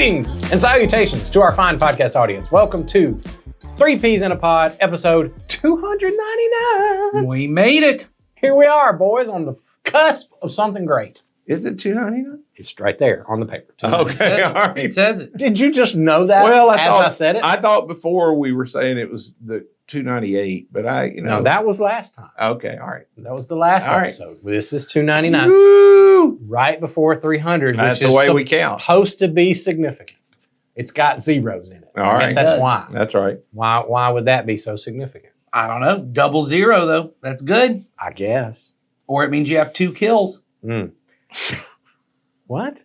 Greetings and salutations to our fine podcast audience. Welcome to 3 Peas in a Pod, episode 299. We made it. Here we are, boys, on the cusp of something great. Is it 299? It's right there on the paper. Okay, all right. It says it. Did you just know that Well, I said it? I thought before we were saying it was the 298, but No, that was last time. Okay, all right. That was the last All right. episode. This is 299, Woo! right before 300, That's which the is way we count. supposed to be significant. It's got zeros in it. All I guess right. that's It does. why. That's right. Why would that be so significant? I don't know. 00 though. That's good. I guess. Or it means you have 2 kills. What?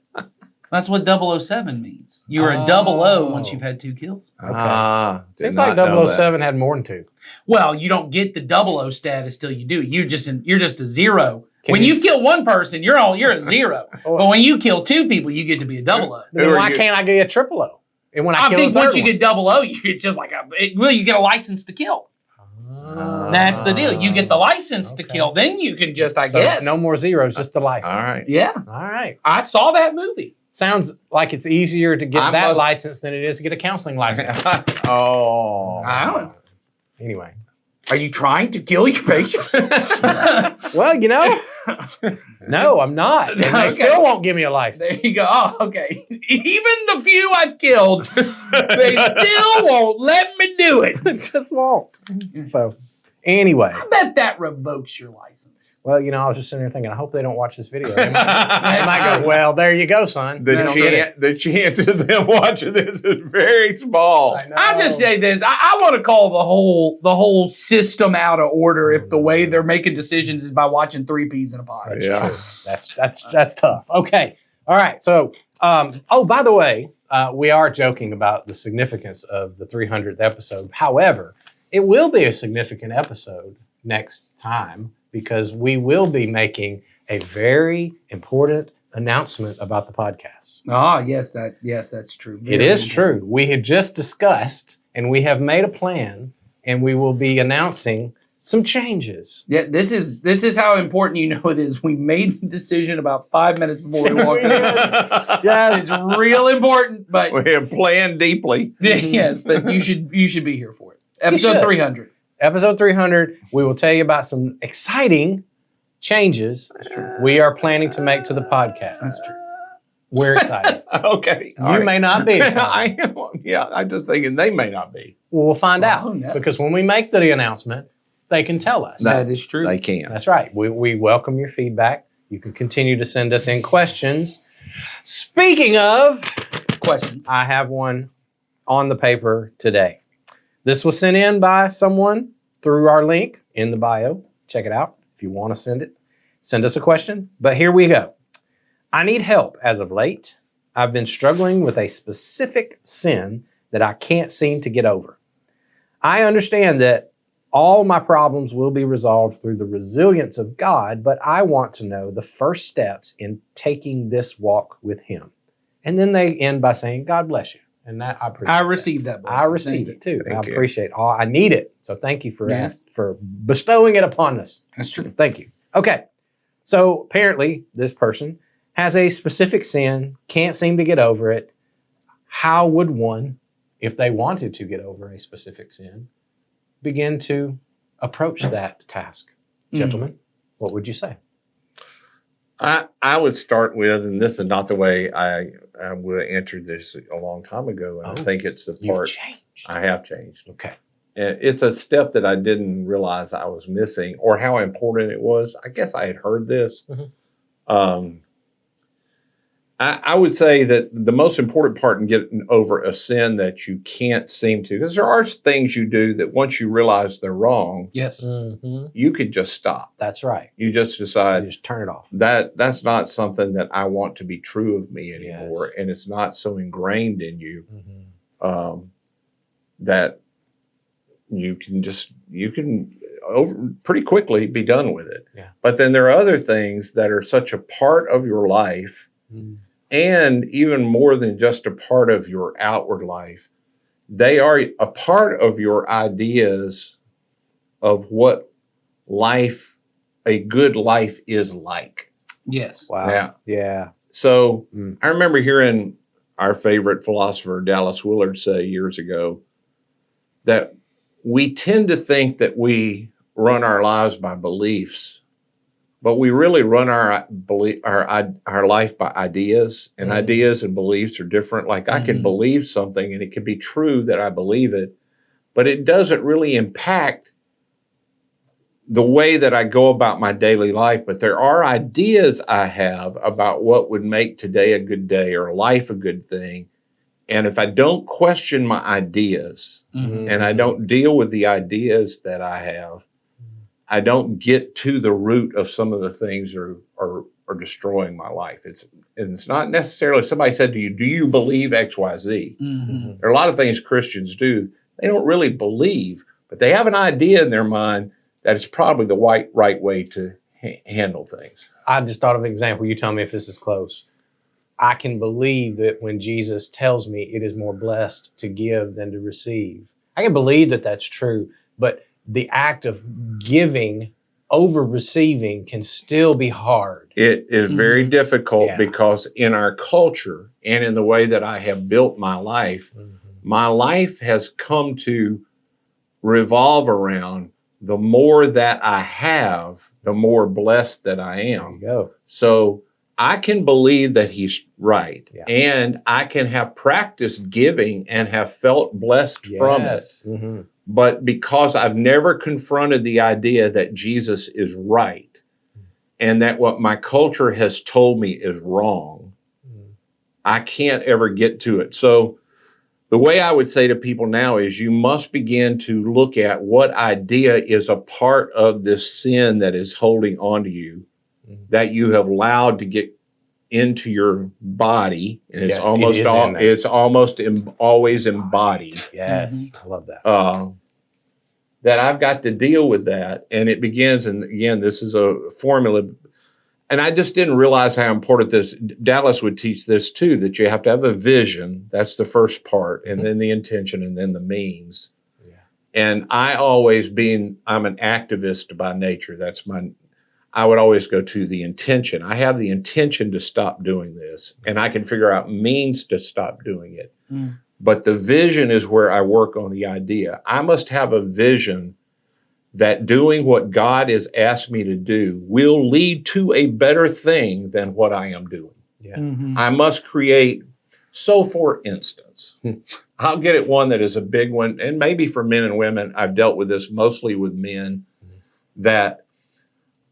That's what 007 means. You're a 00 once you've had 2 kills. Okay. Did Seems not like know that. 007 had more than 2. Well, you don't get the 00 status till you do. You're just a 0. Can when you- you've killed one person, you're a 0. But when you kill 2 people, you get to be a 00. Then Who are why you? can't I get a triple O? And when I I kill think the third once you one? get 00, it's just like you get a license to kill. That's the deal. You get the license to Okay. kill, then you can just, I So guess. no more zeros, just the license. All right. Yeah, All right. I saw that movie. Sounds like it's easier to get I that must- license than it is to get a counseling license. Oh. I don't know. Anyway. Are you trying to kill your patients? Well, no, I'm not. And they Okay. still won't give me a license. There you go. Oh, okay. Even the few I've killed, they still won't let me do it. It just won't. So, anyway. I bet that revokes your license. Well, I was just sitting there thinking, I hope they don't watch this video. They might go, well, there you go, son. The chance of them watching this is very small. I know. I'll just say this. I want to call the whole system out of order if the way they're making decisions is by watching 3 Peas in a Pod. That's Yeah. true. That's tough. Okay. All right. So, by the way, we are joking about the significance of the 300th episode. However, it will be a significant episode next time because we will be making a very important announcement about the podcast. Ah, yes, that's true. It is true. We had just discussed and we have made a plan and we will be announcing some changes. Yeah, this is how important you know it is. We made the decision about 5 minutes before we walked in. Yes. It's real important, but We have planned deeply. yes, but you should be here for it. Episode should. 300. Episode 300, we will tell you about some exciting changes we are planning to make to the podcast. That's true. We're excited. Okay. all You right. may not be excited. I am. Yeah, I'm just thinking they may not be. Well, we'll find Well, out who knows? because when we make the announcement, they can tell us. That is true. They can. That's right. We welcome your feedback. You can continue to send us in questions. Speaking of, Questions. I have one on the paper today. This was sent in by someone through our link in the bio. Check it out if you want to send it. Send us a question. But here we go. I need help as of late. I've been struggling with a specific sin that I can't seem to get over. I understand that all my problems will be resolved through the resilience of God, but I want to know the first steps in taking this walk with Him. And then they end by saying, God bless you. And that I appreciate I that. received that. I blessing. received Thank it too. Thank I you. appreciate all. I need it. So thank you for Yeah. for bestowing it upon us. you. That's true. Thank you. Okay. So apparently this person has a specific sin, can't seem to get over it. How would one, if they wanted to get over a specific sin, begin to approach that task? Gentlemen, what would you say? I would start with, and this is not the way I would have answered this a long time ago, and Oh. I think it's the You've part changed. I have changed. Okay. And it's a step that I didn't realize I was missing or how important it was. I guess I had heard this. Mhm. I would say that the most important part in getting over a sin that you can't seem to, because there are things you do that once you realize they're wrong, Yes. Mm-hmm. you could just stop. That's right. You just You decide just turn it off. that's not something that I want to be true of me anymore, Yes. and it's not so ingrained in you Mm-hmm. that you can over pretty quickly be done with it. Yeah. But then there are other things that are such a part of your life, Mm-hmm. and even more than just a part of your outward life. They are a part of your ideas of what a good life is like. Yes. Wow. Yeah. Yeah. So Mm. I remember hearing our favorite philosopher, Dallas Willard, say years ago, that we tend to think that we run our lives by beliefs, but we really run our life by ideas, and Mhm. ideas and beliefs are different. Like I can believe something and it can be true that I believe it, but it doesn't really impact the way that I go about my daily life. But there are ideas I have about what would make today a good day or life a good thing. And if I don't question my ideas Mhm. and I don't deal with the ideas that I have, I don't get to the root of some of the things are destroying my life. It's not necessarily somebody said to you, do you believe X, Y, Z? Mhm. There are a lot of things Christians do. They don't really believe, but they have an idea in their mind that it's probably the right way to handle things. I just thought of an example. You tell me if this is close. I can believe that when Jesus tells me it is more blessed to give than to receive. I can believe that that's true, but the act of giving over receiving can still be hard. It is very difficult Yeah. because in our culture and in the way that I have built my life has come to revolve around the more that I have, the more blessed that I There you am. go. So I can believe that he's right. Yeah. And I can have practiced giving and have felt blessed from it. Yes. Mhm. But because I've never confronted the idea that Jesus is right and that what my culture has told me is wrong, I can't ever get to it. So the way I would say to people now is you must begin to look at what idea is a part of this sin that is holding on to you, that you have allowed to get into your body, and it's Yeah, almost it is in there. always embodied. Yes. I love that. That I've got to deal with that, and it begins. And again, this is a formula, and I just didn't realize how important this. Dallas would teach this too, that you have to have a vision. That's the first part, and then the intention, and then the means. Yeah. And I'm an activist by nature. I would always go to the intention. I have the intention to stop doing this, and I can figure out means to stop doing it. Mm. But the vision is where I work on the idea. I must have a vision that doing what God has asked me to do will lead to a better thing than what I am doing. Yeah. Mhm. I must create. So, for instance, I'll get at one that is a big one, and maybe for men and women, I've dealt with this mostly with men, that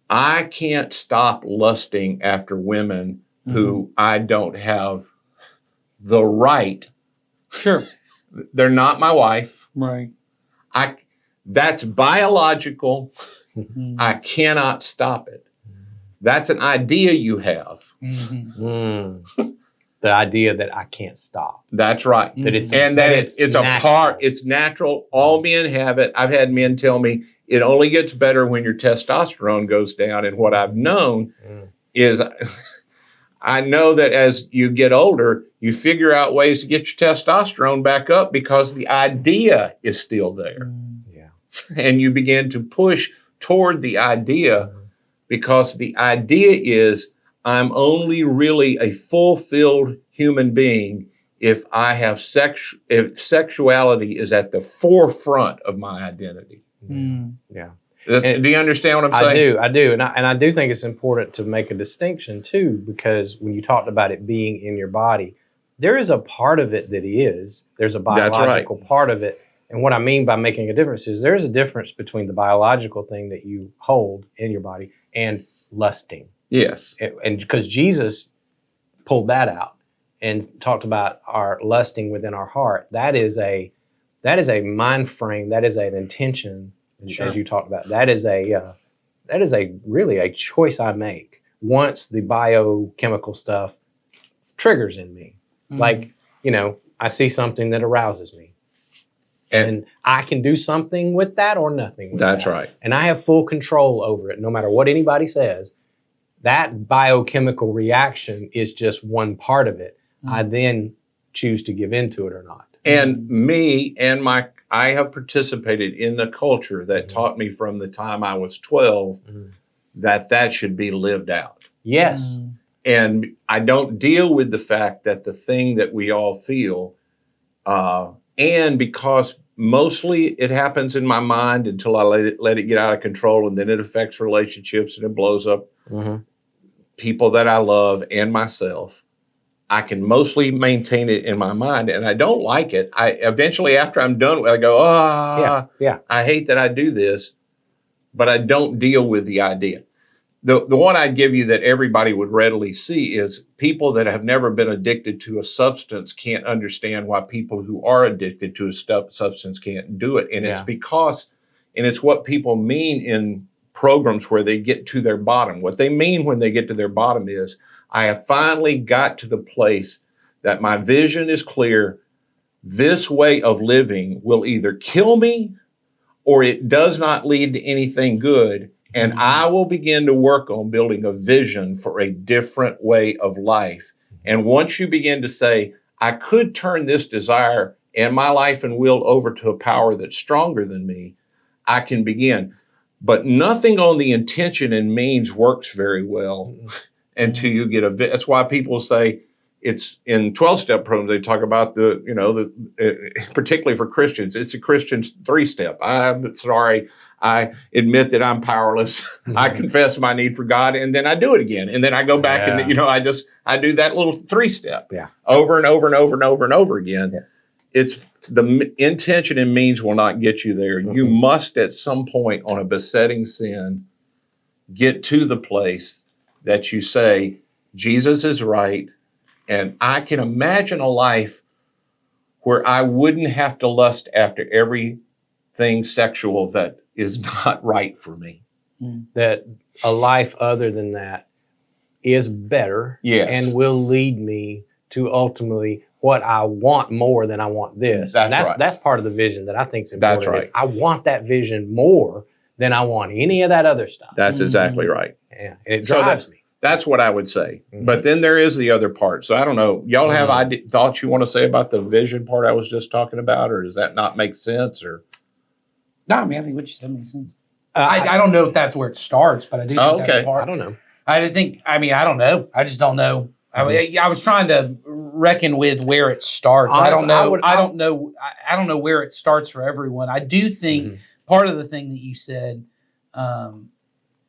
I can't stop lusting after women who I don't have the right. Sure. They're not my wife. Right. That's biological. Mhm. I cannot stop it. That's an idea you have. Mhm. Mm. The idea that I can't stop. That's right. That it's And that it's a natural. part, it's natural. All men have it. I've had men tell me it only gets better when your testosterone goes down. And what I've known is I know that as you get older, you figure out ways to get your testosterone back up because the idea is still there. Yeah. And you begin to push toward the idea because the idea is I'm only really a fulfilled human being if I have if sexuality is at the forefront of my identity. Mm. Yeah. Do you understand what I'm saying? I do. And I do think it's important to make a distinction too, because when you talked about it being in your body, there is a part of it that is. There's a biological part of it. And what I mean by making a difference is there's a difference between the biological thing that you hold in your body and lusting. Yes. And because Jesus pulled that out and talked about our lusting within our heart, that is a mind frame, that is an intention, Sure. as you talked about. That is really a choice I make once the biochemical stuff triggers in me. Like, I see something that arouses me. And I can do something with that or nothing with That's that. right. And I have full control over it, no matter what anybody says. That biochemical reaction is just one part of it. I then choose to give into it or not. And me and I have participated in the culture that taught me from the time I was 12 that should be lived out. Yes. And I don't deal with the fact that the thing that we all feel, and because mostly it happens in my mind until I let it get out of control, and then it affects relationships and it blows up people that I love and myself. I can mostly maintain it in my mind, and I don't like it. I eventually, after I'm done, I go, I hate that I do this, but I don't deal with the idea. The one I give you that everybody would readily see is people that have never been addicted to a substance can't understand why people who are addicted to a substance can't do it. And it's because, and it's what people mean in programs where they get to their bottom. What they mean when they get to their bottom is, I have finally got to the place that my vision is clear. This way of living will either kill me or it does not lead to anything good. And I will begin to work on building a vision for a different way of life. And once you begin to say, I could turn this desire and my life and will over to a power that's stronger than me, I can begin. But nothing on the intention and means works very well until you get that's why people say it's in 12-step programs. They talk about particularly for Christians, it's a Christian 3-step. I'm sorry. I admit that I'm powerless. I confess my need for God, and then I do it again. And then I go back and, I do that little 3-step over and over and over and over and over again. Yes. It's the intention and means will not get you there. You must at some point on a besetting sin get to the place that you say, Jesus is right. And I can imagine a life where I wouldn't have to lust after everything sexual that is not right for me. That a life other than that is better and will lead me to ultimately what I want more than I want this. That's part of the vision that I think is important. That's right. Is I want that vision more than I want any of that other stuff. That's exactly right. Yeah, and it drives me. That's what I would say. But then there is the other part. So I don't know. Y'all have thoughts you want to say about the vision part I was just talking about, or does that not make sense? Or No, I think what you said makes sense. I don't know if that's where it starts, but I do think that's part. I don't know. I don't know. I just don't know. I was trying to reckon with where it starts. Honestly, I don't know. I don't know where it starts for everyone. I do think part of the thing that you said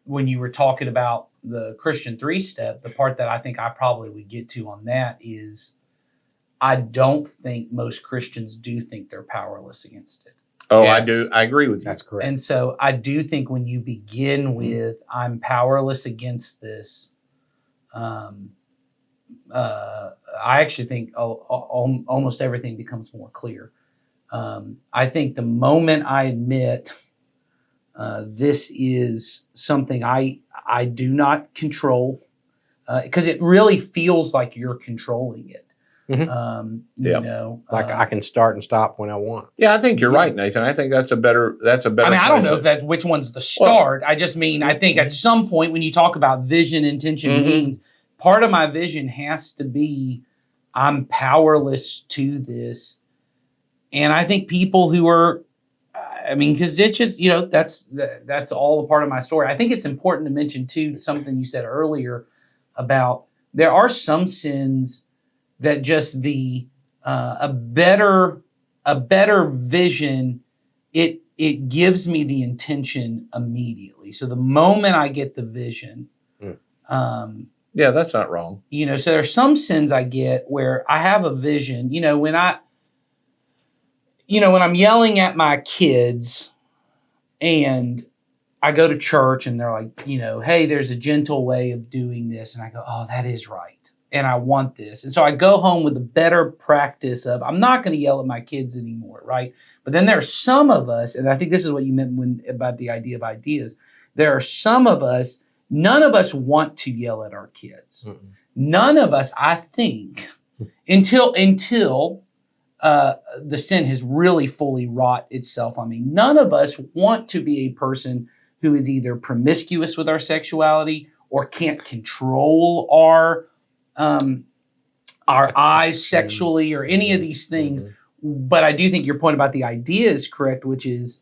when you were talking about the Christian 3-step, the part that I think I probably would get to on that is I don't think most Christians do think they're powerless against it. Oh, yes. I do. I agree with you. That's correct. And so I do think when you begin with, I'm powerless against this, I actually think almost everything becomes more clear. I think the moment I admit this is something I do not control, because it really feels like you're controlling it. I can start and stop when I want. Yeah, I think you're right, Nathan. I think that's a better. I don't know if which one's the start. I just mean I think at some point when you talk about vision, intention, means, part of my vision has to be I'm powerless to this, and I think people who are, because it's just that's all a part of my story. I think it's important to mention too something you said earlier about there are some sins that just a better vision, it gives me the intention immediately. So the moment I get the vision, that's not wrong. So there's some sins I get where I have a vision. When I'm yelling at my kids, and I go to church, and they're like, hey, there's a gentle way of doing this, and I go, oh, that is right. And I want this. And so I go home with a better practice of, I'm not going to yell at my kids anymore, right? But then there are some of us, and I think this is what you meant about the idea of ideas. There are some of us, none of us want to yell at our kids. None of us, I think, until the sin has really fully wrought itself on me. None of us want to be a person who is either promiscuous with our sexuality or can't control our eyes sexually or any of these things. But I do think your point about the idea is correct, which is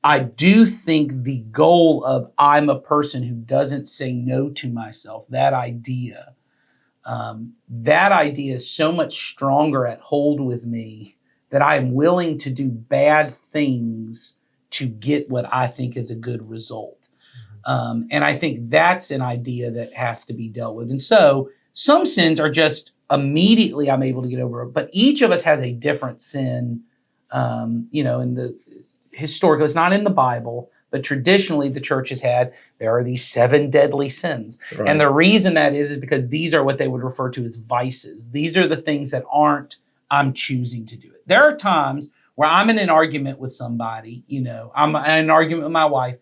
I do think the goal of I'm a person who doesn't say no to myself, that idea is so much stronger at hold with me that I am willing to do bad things to get what I think is a good result. And I think that's an idea that has to be dealt with. And so some sins are just immediately I'm able to get over, but each of us has a different sin. In the historically, it's not in the Bible, but traditionally the church has had, there are these 7 deadly sins. Right. And the reason that is because these are what they would refer to as vices. These are the things that aren't, I'm choosing to do it. There are times where I'm in an argument with somebody, I'm in an argument with my wife,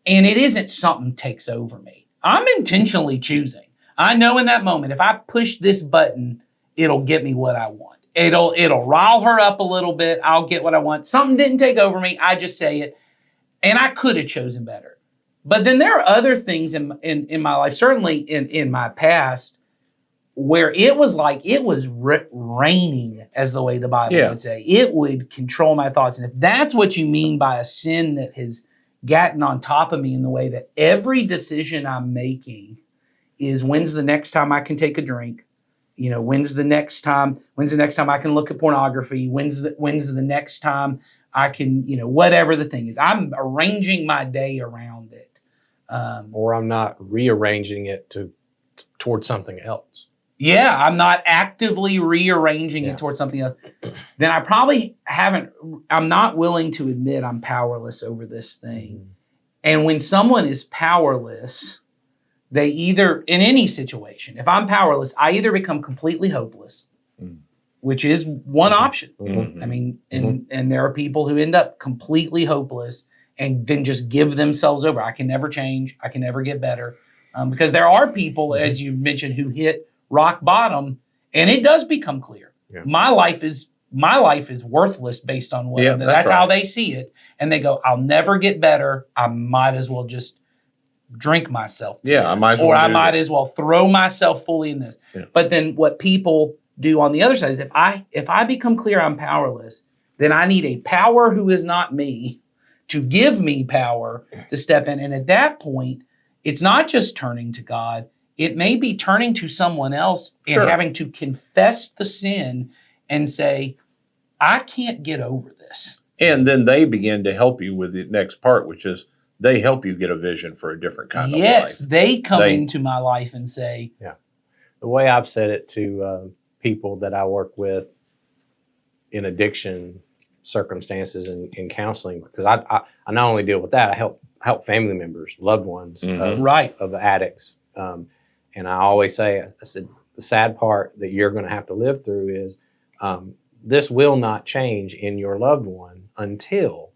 and it isn't something takes over me. I'm intentionally choosing. I know in that moment, if I push this button, it'll get me what I want. It'll rile her up a little bit. I'll get what I want. Something didn't take over me. I just say it. And I could have chosen better. But then there are other things in my life, certainly in my past, where it was like it was raining, as the way the Bible would say. It would control my thoughts. And if that's what you mean by a sin that has gotten on top of me in the way that every decision I'm making is when's the next time I can take a drink? When's the next time I can look at pornography? When's the next time I can, whatever the thing is. I'm arranging my day around it. Or I'm not rearranging it towards something else. Yeah, I'm not actively rearranging it towards something else. Then I probably I'm not willing to admit I'm powerless over this thing. Mm-hmm. And when someone is powerless, they either, in any situation, if I'm powerless, I either become completely hopeless, which is one option. Mm-hmm. I mean, and there are people who end up completely hopeless and then just give themselves over. I can never change. I can never get better. Because there are people, as you mentioned, who hit rock bottom, and it does become clear. Yeah. My life is worthless based on what that's right. How they see it. And they go, I'll never get better. I might as well just drink myself. I might as well. Or I might as well throw myself fully in this. Yeah. But then what people do on the other side is if I become clear I'm powerless, then I need a power who is not me to give me power to step in. And at that point, it's not just turning to God. It may be turning to someone else and having to confess the sin and say, I can't get over this. And then they begin to help you with the next part, which is they help you get a vision for a different kind of life. Yes, they come into my life and say. Yeah. The way I've said it to people that I work with in addiction circumstances and in counseling, because I not only deal with that, I help family members, loved ones of addicts. And I always say, I said, the sad part that you're going to have to live through is this will not change in your loved one until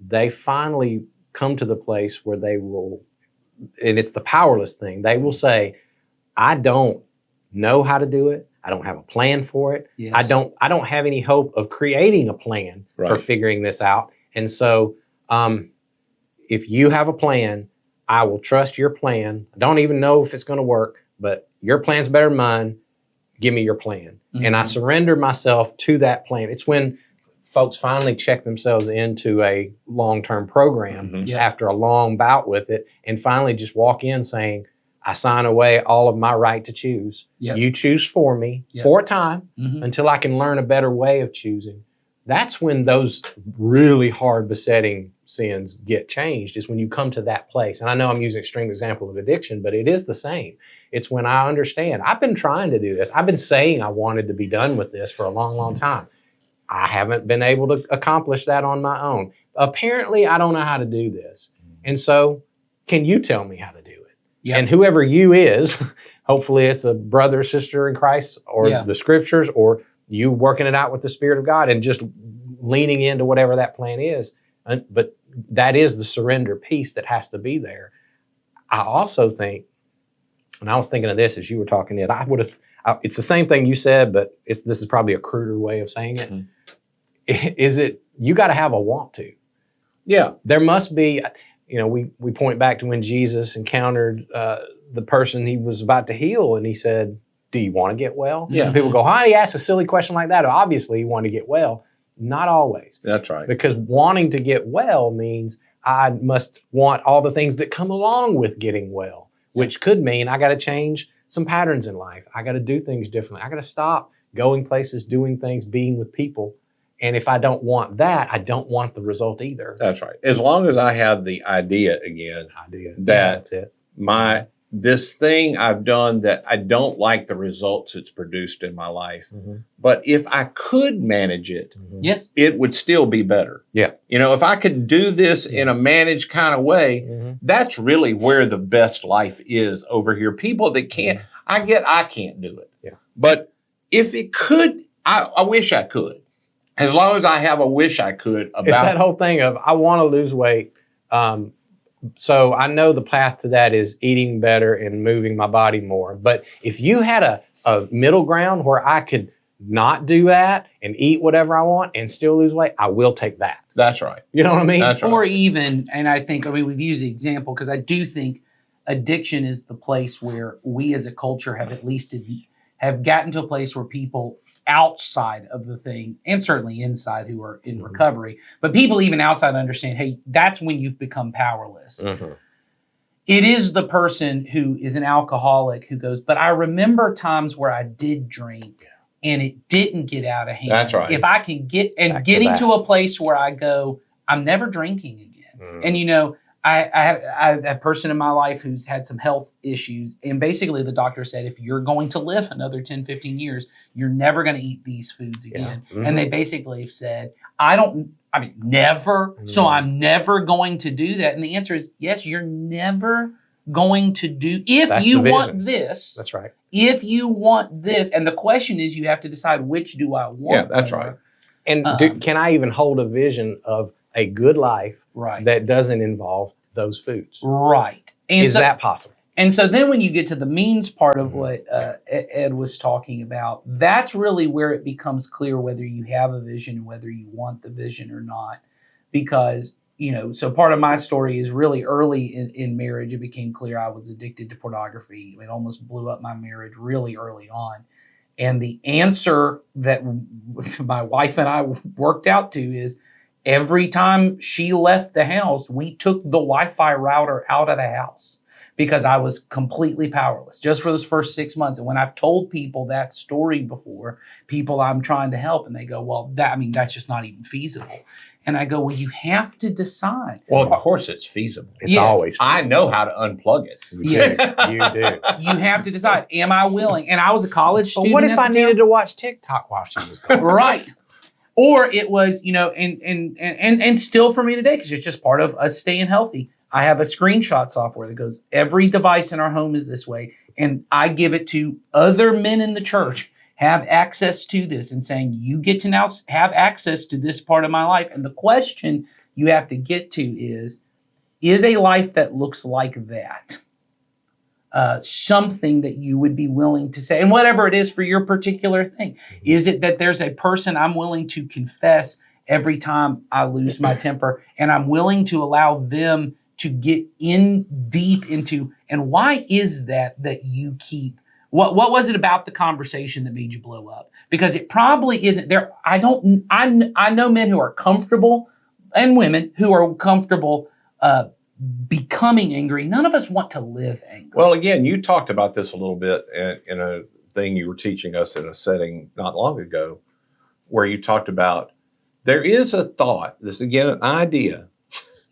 they finally come to the place where they will, and it's the powerless thing, they will say, I don't know how to do it. I don't have a plan for it. Yes. I don't have any hope of creating a plan for figuring this out. And so if you have a plan, I will trust your plan. I don't even know if it's going to work, but your plan's better than mine. Give me your plan. Mm-hmm. And I surrender myself to that plan. It's when folks finally check themselves into a long-term program after a long bout with it and finally just walk in saying, I sign away all of my right to choose. Yep. You choose for me for a time until I can learn a better way of choosing. That's when those really hard besetting sins get changed, is when you come to that place. And I know I'm using an extreme example of addiction, but it is the same. It's when I understand, I've been trying to do this. I've been saying I wanted to be done with this for a long, long time. I haven't been able to accomplish that on my own. Apparently, I don't know how to do this. And so, can you tell me how to do it? Yep. And whoever you is, hopefully it's a brother, sister in Christ, or the scriptures, or you working it out with the Spirit of God and just leaning into whatever that plan is. But that is the surrender piece that has to be there. I also think, and I was thinking of this as you were talking, Ed, it's the same thing you said, but this is probably a cruder way of saying it. Is it, you got to have a want to. Yeah. There must be, we point back to when Jesus encountered the person he was about to heal, and he said, do you want to get well? Yeah. And people go, how do you ask a silly question like that? Obviously, you want to get well. Not always. That's right. Because wanting to get well means I must want all the things that come along with getting well, which could mean I got to change some patterns in life. I got to do things differently. I got to stop going places, doing things, being with people. And if I don't want that, I don't want the result either. That's right. As long as I have the idea again that That's it. this thing I've done that I don't like the results it's produced in my life, but if I could manage it, Yes. it would still be better. Yeah. You know, if I could do this in a managed kind of way, that's really where the best life is over here. People that can't, I can't do it. Yeah. But if it could, I wish I could. As long as I have a wish I could about It's that whole thing of I want to lose weight. So I know the path to that is eating better and moving my body more. But if you had a middle ground where I could not do that and eat whatever I want and still lose weight, I will take that. That's right. You know what I mean? That's right. Or even, and I think, I mean, we've used the example because I do think addiction is the place where we as a culture have at least have gotten to a place where people outside of the thing, and certainly inside who are in recovery, but people even outside understand, hey, that's when you've become powerless. It is the person who is an alcoholic who goes, but I remember times where I did drink and it didn't get out of hand. That's right. If I can get, and Back to getting that. to a place where I go, I'm never drinking again. And you know, I had a person in my life who's had some health issues. And basically the doctor said, if you're going to live another 10, 15 years, you're never going to eat these foods again. And they basically have said, never. So I'm never going to do that. And the answer is yes, you're never going to do, if That's you the want vision. this, That's right. if you want this. And the question is, you have to decide, which do I want? Yeah, that's more? right. And can I even hold a vision of a good life Right. that doesn't involve those foods? Right. And Is that possible? And so then when you get to the means part of what Ed was talking about, that's really where it becomes clear whether you have a vision and whether you want the vision or not. Because, you know, so part of my story is really early in marriage, it became clear I was addicted to pornography. It almost blew up my marriage really early on. And the answer that my wife and I worked out to is, every time she left the house, we took the Wi-Fi router out of the house because I was completely powerless just for those first 6 months. And when I've told people that story before, people I'm trying to help, and they go, well, that's just not even feasible. And I go, well, you have to decide. Well, of course it's feasible. It's Yeah. always. I know how to unplug it. You do. You have to decide, am I willing? And I was a college But student. what if at I the time. needed to watch TikTok while she was gone? Right. Or it was, you know, and still for me today, because it's just part of us staying healthy. I have a screenshot software that goes, every device in our home is this way. And I give it to other men in the church, have access to this, and saying, you get to now have access to this part of my life. And the question you have to get to is a life that looks like that something that you would be willing to say, and whatever it is for your particular thing? Is it that there's a person I'm willing to confess every time I lose my temper, and I'm willing to allow them to get in deep into, and why is that you keep, what was it about the conversation that made you blow up? Because it probably isn't there. I know men who are comfortable and women who are comfortable becoming angry. None of us want to live angry. Well, again, you talked about this a little bit in a thing you were teaching us in a setting not long ago, where you talked about there is a thought, this again, an idea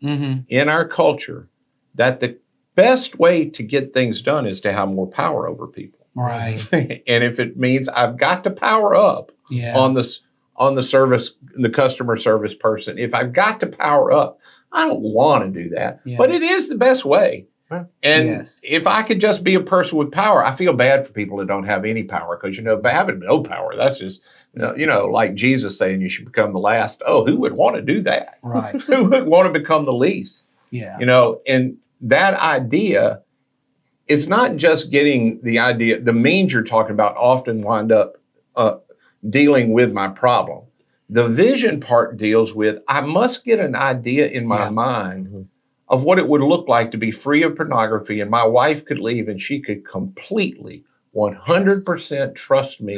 in our culture that the best way to get things done is to have more power over people. Right. And if it means I've got to power up Yeah. on the service, the customer service person, if I've got to power up, I don't want to do that, Yeah. but it is the best way. And Yes. if I could just be a person with power, I feel bad for people that don't have any power, because, you know, having no power, that's just, you know, like Jesus saying you should become the last. Oh, who would want to do that? Right. Who would want to become the least? Yeah. You know, and that idea is not just getting the idea, the means you're talking about often wind up dealing with my problem. The vision part deals with, I must get an idea in my mind of what it would look like to be free of pornography, and my wife could leave and she could completely 100% trust me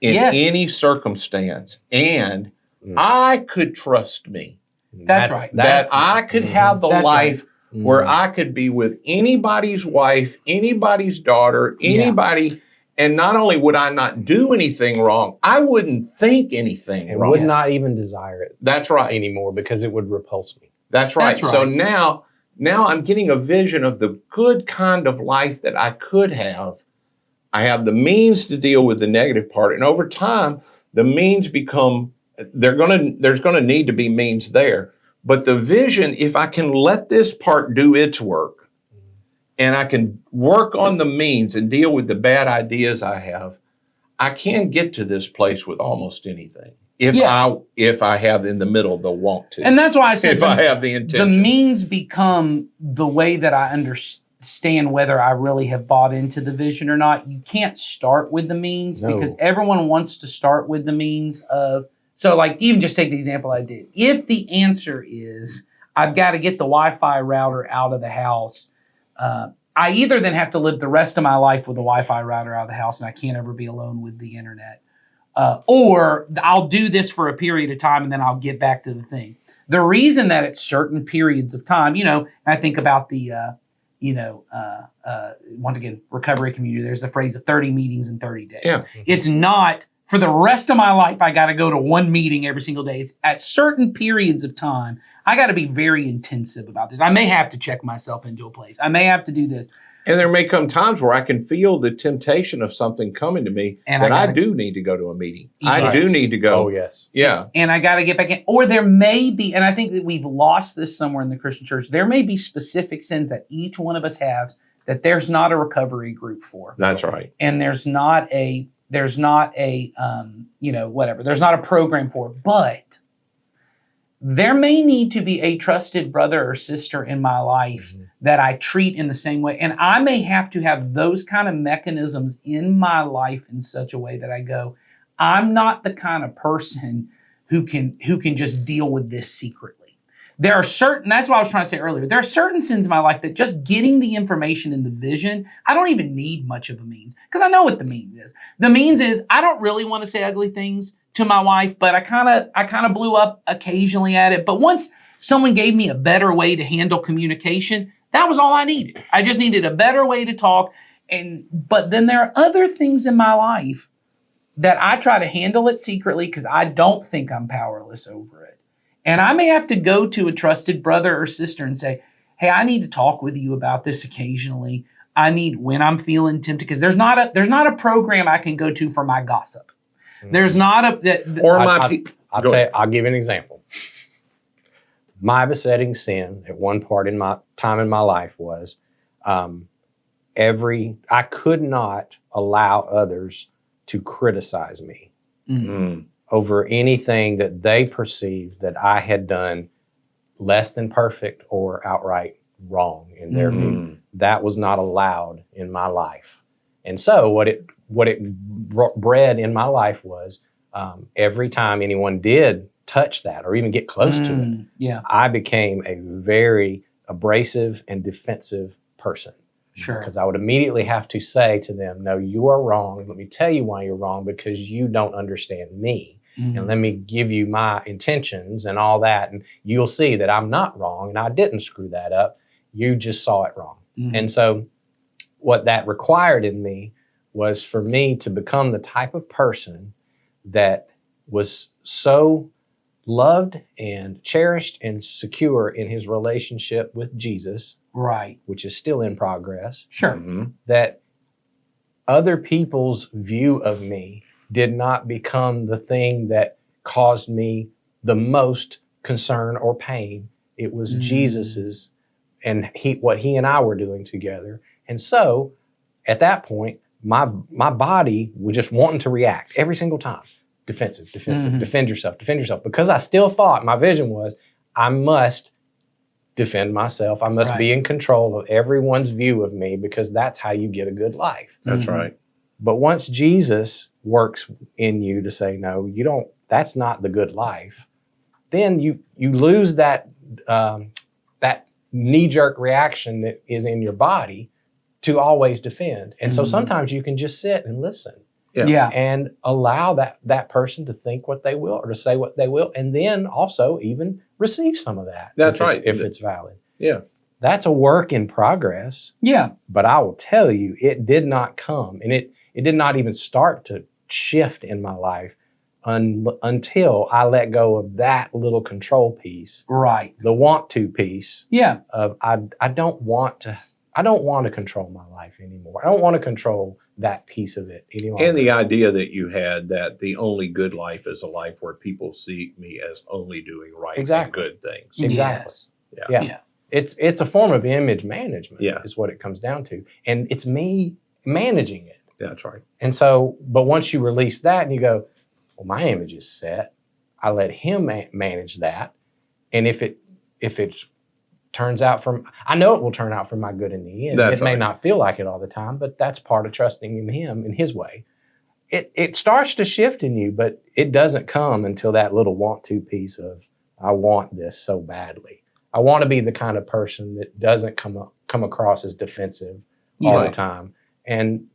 in Yes. any circumstance. And I could trust me. That's right. That I could have the That's life where Mhm. I could be with anybody's wife, anybody's daughter, anybody. And not only would I not do anything wrong, I wouldn't think anything and wrong. would not even desire it That's right. anymore because it would repulse me. That's right. That's So right. now I'm getting a vision of the good kind of life that I could have. I have the means to deal with the negative part. And over time, the means become, there's going to need to be means there. But the vision, if I can let this part do its work, and I can work on the means and deal with the bad ideas I have, I can get to this place with almost anything. If I have in the middle the want to. And that's why I said if I have the the intention. means become the way that I understand whether I really have bought into the vision or not. You can't start with the means No. because everyone wants to start with the means of, so like even just take the example I did. If the answer is I've got to get the Wi-Fi router out of the house, I either then have to live the rest of my life with the Wi-Fi router out of the house and I can't ever be alone with the internet. Or I'll do this for a period of time and then I'll get back to the thing. The reason that at certain periods of time, and I think about the, once again, recovery community, there's the phrase of 30 meetings in 30 days. Yeah. It's not for the rest of my life, I got to go to one meeting every single day. It's at certain periods of time, I got to be very intensive about this. I may have to check myself into a place. I may have to do this. And there may come times where I can feel the temptation of something coming to me, And but I gotta- do need to go to a meeting. Yes. I do need to go. Oh, yes. Yeah. And I got to get back in. Or there may be, and I think that we've lost this somewhere in the Christian church, there may be specific sins that each one of us has that there's not a recovery group for. That's right. And there's not a there's not a program for it. But there may need to be a trusted brother or sister in my life that I treat in the same way. And I may have to have those kind of mechanisms in my life in such a way that I go, I'm not the kind of person who can just deal with this secretly. There are certain, that's what I was trying to say earlier, there are certain sins in my life that just getting the information in the vision, I don't even need much of a means because I know what the means is. The means is I don't really want to say ugly things to my wife, but I kind of blew up occasionally at it. But once someone gave me a better way to handle communication, that was all I needed. I just needed a better way to talk. But then there are other things in my life that I try to handle it secretly because I don't think I'm powerless over it. And I may have to go to a trusted brother or sister and say, hey, I need to talk with you about this occasionally. I need, when I'm feeling tempted, because there's not a program I can go to for my gossip. There's not a, Or I'll Go ahead. I'll give you an example. My besetting sin at one part in my time in my life was I could not allow others to criticize me over anything that they perceived that I had done less than perfect or outright wrong in their view. That was not allowed in my life. And so what it bred in my life was every time anyone did touch that or even get close to it, I became a very abrasive and defensive person. Sure. Because I would immediately have to say to them, no, you are wrong. Let me tell you why you're wrong, because you don't understand me. And let me give you my intentions and all that. And you'll see that I'm not wrong and I didn't screw that up. You just saw it wrong. And so what that required in me was for me to become the type of person that was so loved and cherished and secure in his relationship with Jesus, Right. which is still in progress, Sure. that other people's view of me did not become the thing that caused me the most concern or pain. It was Jesus's and what he and I were doing together. And so at that point, my body was just wanting to react every single time. Defensive, defend yourself, because I still thought my vision was I must defend myself. I must be in control of everyone's view of me because that's how you get a good life. That's right. But once Jesus works in you to say, no, you don't, that's not the good life, then you lose that that knee-jerk reaction that is in your body to always defend. And so sometimes you can just sit and listen. Yeah. and allow that person to think what they will or to say what they will, and then also even receive some of that. That's if it's- right. If it's valid. Yeah. That's a work in progress, Yeah. but I will tell you, it did not come, and it did not even start to shift in my life until I let go of that little control piece, Right. the want to piece Yeah. of I don't want to control my life anymore. I don't want to control that piece of it any longer. And the idea that you had that the only good life is a life where people see me as only doing right Exactly. and good things. Exactly. Yes. Yeah. Yeah. It's a form of image management, Yeah. is what it comes down to. And it's me managing it. That's right. And so, but once you release that and you go, well, my image is set, I let him manage that. And if it turns out I know it will turn out for my good in the end. That's It may right. not feel like it all the time, but that's part of trusting in him in his way. It starts to shift in you, but it doesn't come until that little want to piece of, I want this so badly. I want to be the kind of person that doesn't come across as defensive all Right. the time, and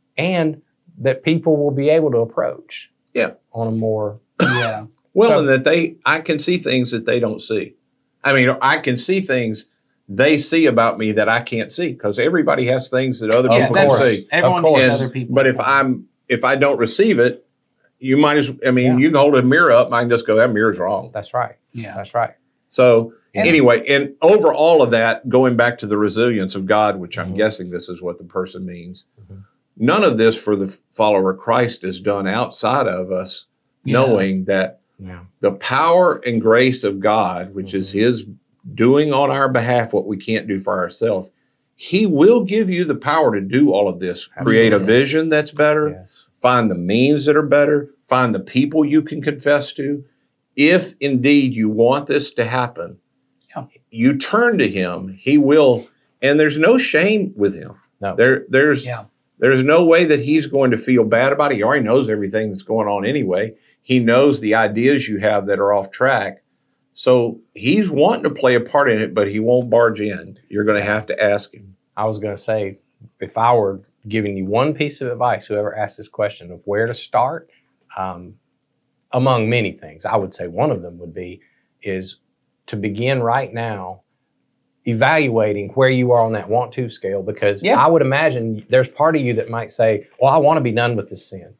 that people will be able to approach. Yeah. On a more Yeah. Well, So- and that I can see things that they don't see. I mean, I can see things they see about me that I can't see because everybody has things that other Of people that's can course. see. Everyone Of course. needs And- other people. But if I don't receive it, you might as I mean, Yeah. you can hold a mirror up and I can just go, that mirror's wrong. that's right. yeah. That's right. So And- anyway, and over all of that, going back to the resilience of God, which I'm Mhm. guessing this is what the person means, Mhm. none of this for the follower of Christ is done outside of us Yeah. knowing that Yeah. the power and grace of God, which is Mhm. His doing on our behalf what we can't do for ourselves, He will give you the power to do all of this. Create a Absolutely. vision that's better, Yes. find the means that are better, find the people you can confess to. If indeed you want this to happen, Yeah. you turn to Him, He will, and there's no shame with Him. No. There's Yeah. there's no way that He's going to feel bad about it. He already knows everything that's going on anyway. He knows the ideas you have that are off track. So He's wanting to play a part in it, but He won't barge in. You're going to have to ask Him. I was going to say, if I were giving you one piece of advice, whoever asked this question of where to start, among many things, I would say one of them is to begin right now evaluating where you are on that want to scale, because Yeah. I would imagine there's part of you that might say, well, I want to be done with this sin.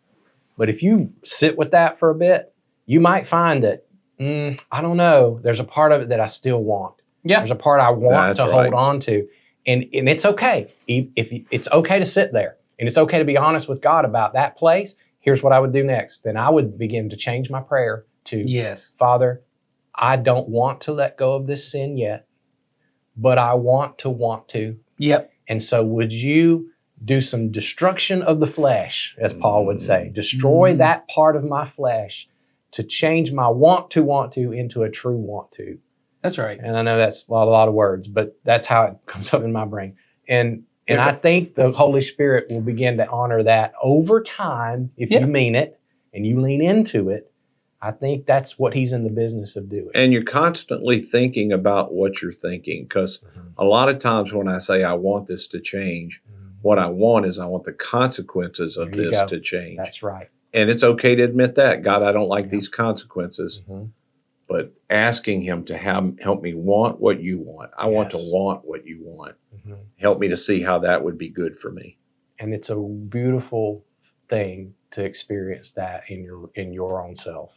But if you sit with that for a bit, you might find that, I don't know, there's a part of it that I still want. Yeah. There's a part I want That's to right. hold on to. And it's okay. It's okay to sit there, and it's okay to be honest with God about that place. Here's what I would do next. Then I would begin to change my prayer to, Yes. Father, I don't want to let go of this sin yet, but I want to. Yep. And so would you do some destruction of the flesh, as Paul would say, destroy Mm. that part of my flesh to change my want to into a true want to. That's right. And I know that's a lot of words, but that's how it comes up in my brain. And I think the Holy Spirit will begin to honor that over time if Yeah. you mean it and you lean into it. I think that's what He's in the business of doing. And you're constantly thinking about what you're thinking. Because a lot of times when I say I want this to change, what I want is I want the consequences of There you this go. to change. That's right. And it's okay to admit that. God, I don't like these consequences. Mhm. But asking Him to help me want what you want. I want to Yes. want what you want. Mhm. Help me to see how that would be good for me. And it's a beautiful thing to experience that in your own self.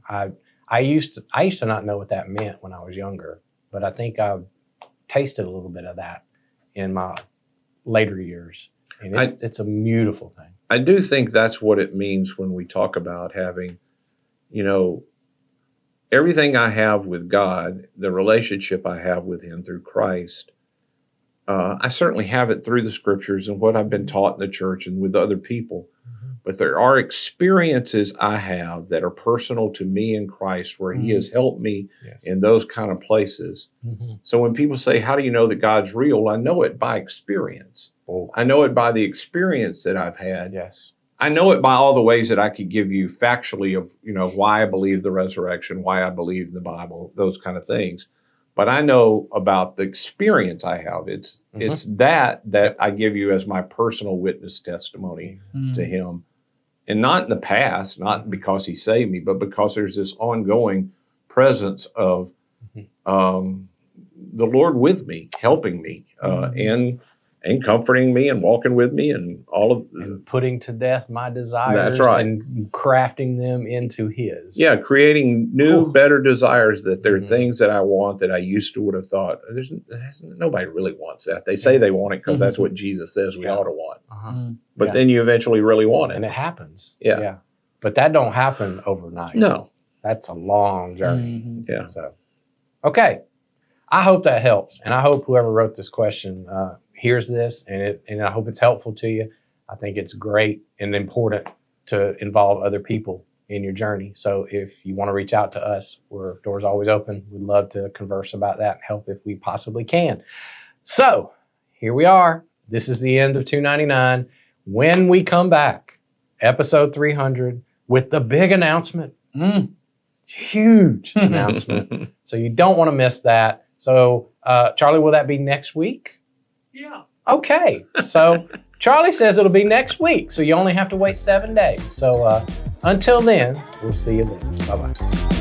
I used to not know what that meant when I was younger, but I think I've tasted a little bit of that in my later years, and it's a beautiful thing. I do think that's what it means when we talk about having, everything I have with God, the relationship I have with Him through Christ. I certainly have it through the scriptures and what I've been taught in the church and with other people. But there are experiences I have that are personal to me in Christ where He has helped me Yes. in those kind of places. Mhm. So when people say, how do you know that God's real? I know it by experience. Oh, I know it by the experience that I've had. yes. I know it by all the ways that I could give you factually of, why I believe the resurrection, why I believe the Bible, those kind of things. But I know about the experience I have. It's that I give you as my personal witness testimony Mm. to Him. and not in the past, not because he saved me, but because there's this ongoing presence of the Lord with me, helping me, and comforting me and walking with me and all of And putting to death my desires. That's right. And crafting them into his. yeah, creating new, Ooh. better desires that there are Mhm. things that I want that I used to would have thought nobody really wants that. They say they want it because that's what Jesus says we Yeah. ought to want. Uh-huh. But Yeah. then you eventually really want it. And it happens. Yeah. But that don't happen overnight. No. That's a long journey. Mhm. Yeah. So, okay. I hope that helps. And I hope whoever wrote this question hears this and I hope it's helpful to you. I think it's great and important to involve other people in your journey. So if you want to reach out to us, we're doors always open. We'd love to converse about that and help if we possibly can. So here we are. This is the end of 299. When we come back, episode 300 with the big announcement. Huge announcement. So you don't want to miss that. So Charlie, will that be next week? Yeah. Okay. So Charlie says it'll be next week. So you only have to wait 7 days. So until then, we'll see you then. Bye-bye.